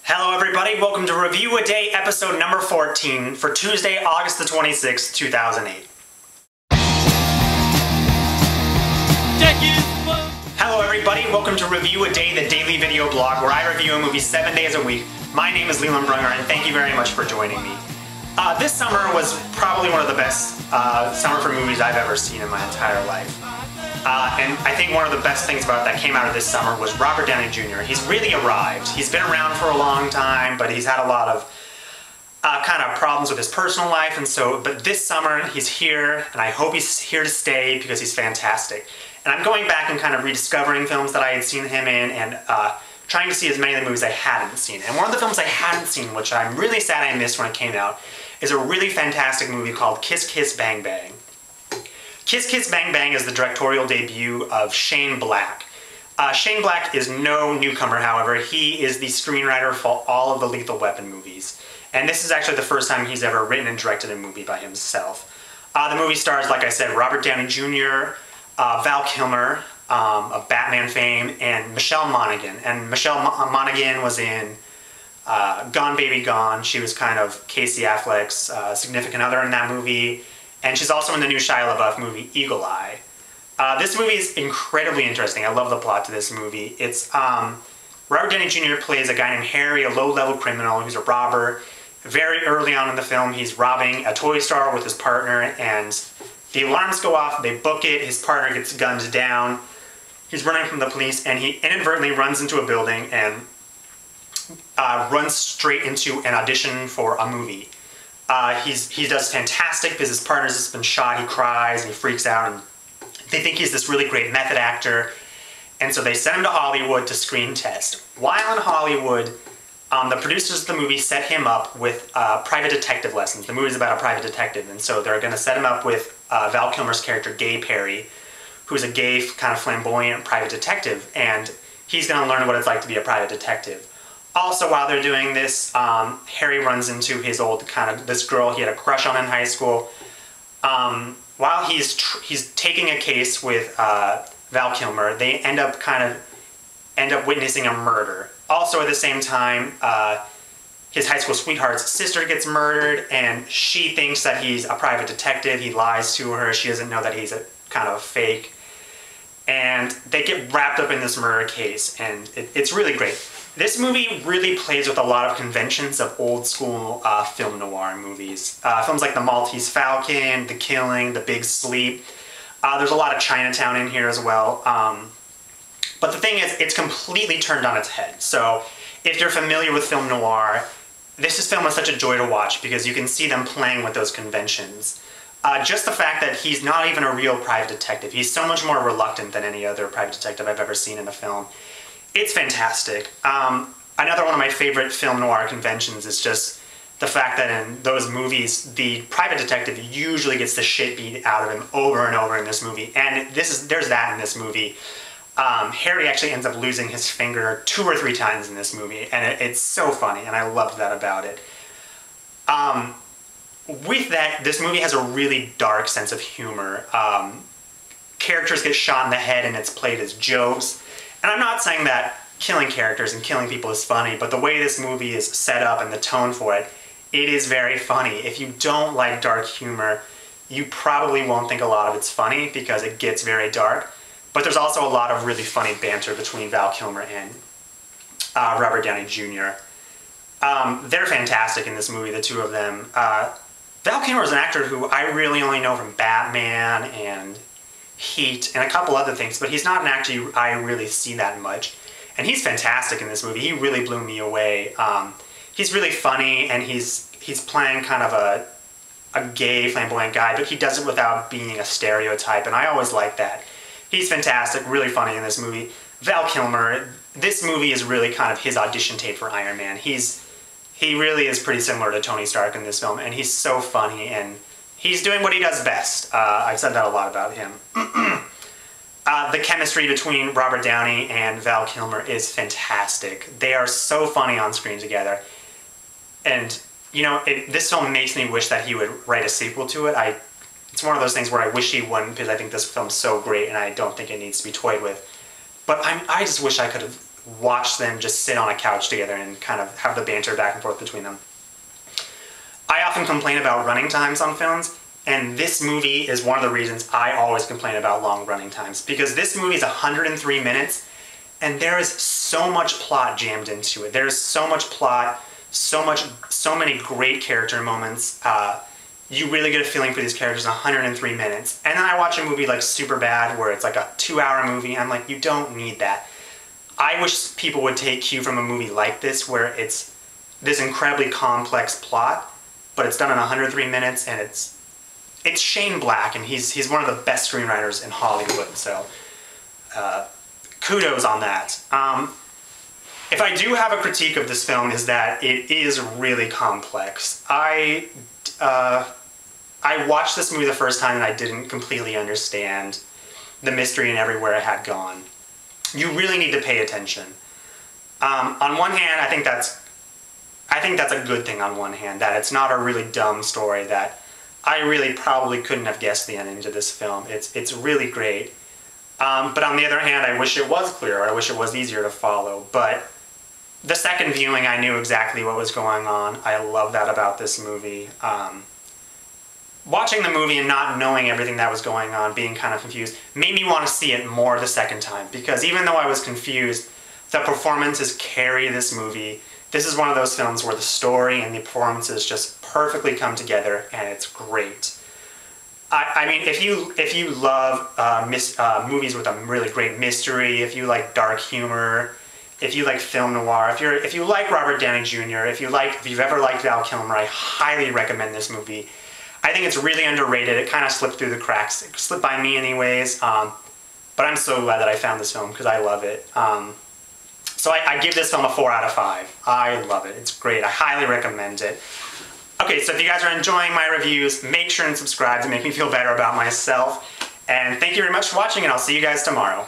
Hello everybody, welcome to Review a Day episode number 14 for Tuesday, August the 26th, 2008. Hello everybody, welcome to Review a Day, the daily video blog where I review a movie 7 days a week. My name is Leland Brunger and thank you very much for joining me. This summer was probably one of the best summer for movies I've ever seen in my entire life. And I think one of the best things about that came out of this summer was Robert Downey Jr. He's really arrived. He's been around for a long time, but he's had a lot of kind of problems with his personal life, but this summer he's here, and I hope he's here to stay because he's fantastic. And I'm going back and kind of rediscovering films that I had seen him in and trying to see as many of the movies I hadn't seen. And one of the films I hadn't seen, which I'm really sad I missed when it came out, is a really fantastic movie called Kiss Kiss Bang Bang. Kiss Kiss Bang Bang is the directorial debut of Shane Black. Shane Black is no newcomer, however. He is the screenwriter for all of the Lethal Weapon movies. And this is actually the first time he's ever written and directed a movie by himself. The movie stars, like I said, Robert Downey Jr., Val Kilmer, of Batman fame, and Michelle Monaghan. And Michelle Monaghan was in Gone Baby Gone. She was kind of Casey Affleck's significant other in that movie. And she's also in the new Shia LaBeouf movie, Eagle Eye. This movie is incredibly interesting. I love the plot to this movie. It's Robert Downey Jr. plays a guy named Harry, a low-level criminal who's a robber. Very early on in the film, he's robbing a toy store with his partner, and the alarms go off, they book it, his partner gets gunned down. He's running from the police, and he inadvertently runs into a building and runs straight into an audition for a movie. He does fantastic because his partner's just been shot, he cries and he freaks out, and they think he's this really great method actor, and so they send him to Hollywood to screen test. While in Hollywood, the producers of the movie set him up with private detective lessons. The movie's about a private detective, and so they're going to set him up with Val Kilmer's character, Gay Perry, who's a gay, kind of flamboyant private detective, and he's going to learn what it's like to be a private detective. Also, while they're doing this, Harry runs into his old this girl he had a crush on in high school. While he's taking a case with Val Kilmer, they end up witnessing a murder. Also, at the same time, his high school sweetheart's sister gets murdered, and she thinks that he's a private detective. He lies to her. She doesn't know that he's a kind of fake. And they get wrapped up in this murder case, and it's really great. This movie really plays with a lot of conventions of old school film noir movies. Films like The Maltese Falcon, The Killing, The Big Sleep. There's a lot of Chinatown in here as well. But the thing is, it's completely turned on its head. So if you're familiar with film noir, this film is such a joy to watch because you can see them playing with those conventions. Just the fact that he's not even a real private detective. He's so much more reluctant than any other private detective I've ever seen in a film. It's fantastic. Another one of my favorite film noir conventions is just the fact that in those movies, the private detective usually gets the shit beat out of him over and over in this movie. And there's that in this movie. Harry actually ends up losing his finger 2 or 3 times in this movie, and it's so funny, and I loved that about it. With that, this movie has a really dark sense of humor. Characters get shot in the head and it's played as jokes. And I'm not saying that killing characters and killing people is funny, but the way this movie is set up and the tone for it, it is very funny. If you don't like dark humor, you probably won't think a lot of it's funny because it gets very dark. But there's also a lot of really funny banter between Val Kilmer and Robert Downey Jr. They're fantastic in this movie, the two of them. Val Kilmer is an actor who I really only know from Batman and Heat and a couple other things, but he's not an actor I really see that much. And he's fantastic in this movie. He really blew me away. He's really funny, and he's playing kind of a gay, flamboyant guy, but he does it without being a stereotype, and I always like that. He's fantastic, really funny in this movie. Val Kilmer, this movie is really kind of his audition tape for Iron Man. He really is pretty similar to Tony Stark in this film, and he's so funny, and he's doing what he does best. I've said that a lot about him. The chemistry between Robert Downey and Val Kilmer is fantastic. They are so funny on screen together. And, you know, this film makes me wish that he would write a sequel to it. It's one of those things where I wish he wouldn't because I think this film's so great and I don't think it needs to be toyed with. But I just wish I could have watch them just sit on a couch together and kind of have the banter back and forth between them. I often complain about running times on films, and this movie is one of the reasons I always complain about long running times, because this movie is 103 minutes and there is so much plot jammed into it. There's so much plot, so many great character moments. You really get a feeling for these characters in 103 minutes. And then I watch a movie like Superbad where it's like a 2-hour movie, and I'm like, you don't need that. I wish people would take cue from a movie like this where it's this incredibly complex plot, but it's done in 103 minutes, and it's Shane Black, and he's one of the best screenwriters in Hollywood, so kudos on that. If I do have a critique of this film, is that it is really complex. I watched this movie the first time and I didn't completely understand the mystery and everywhere it had gone. You really need to pay attention. On one hand, I think that's a good thing on one hand, that it's not a really dumb story, that I really probably couldn't have guessed the ending to this film. It's really great. But on the other hand, I wish it was clearer. I wish it was easier to follow. But the second viewing, I knew exactly what was going on. I love that about this movie. Watching the movie and not knowing everything that was going on, being kind of confused, made me want to see it more the second time. Because even though I was confused, the performances carry this movie. This is one of those films where the story and the performances just perfectly come together, and it's great. I mean, if you love movies with a really great mystery, if you like dark humor, if you like film noir, if you like Robert Downey Jr., if you've ever liked Val Kilmer, I highly recommend this movie. I think it's really underrated. It kind of slipped through the cracks. It slipped by me anyways, but I'm so glad that I found this film because I love it. So I give this film a 4 out of 5. I love it. It's great. I highly recommend it. Okay, so if you guys are enjoying my reviews, make sure and subscribe to make me feel better about myself. And thank you very much for watching, and I'll see you guys tomorrow.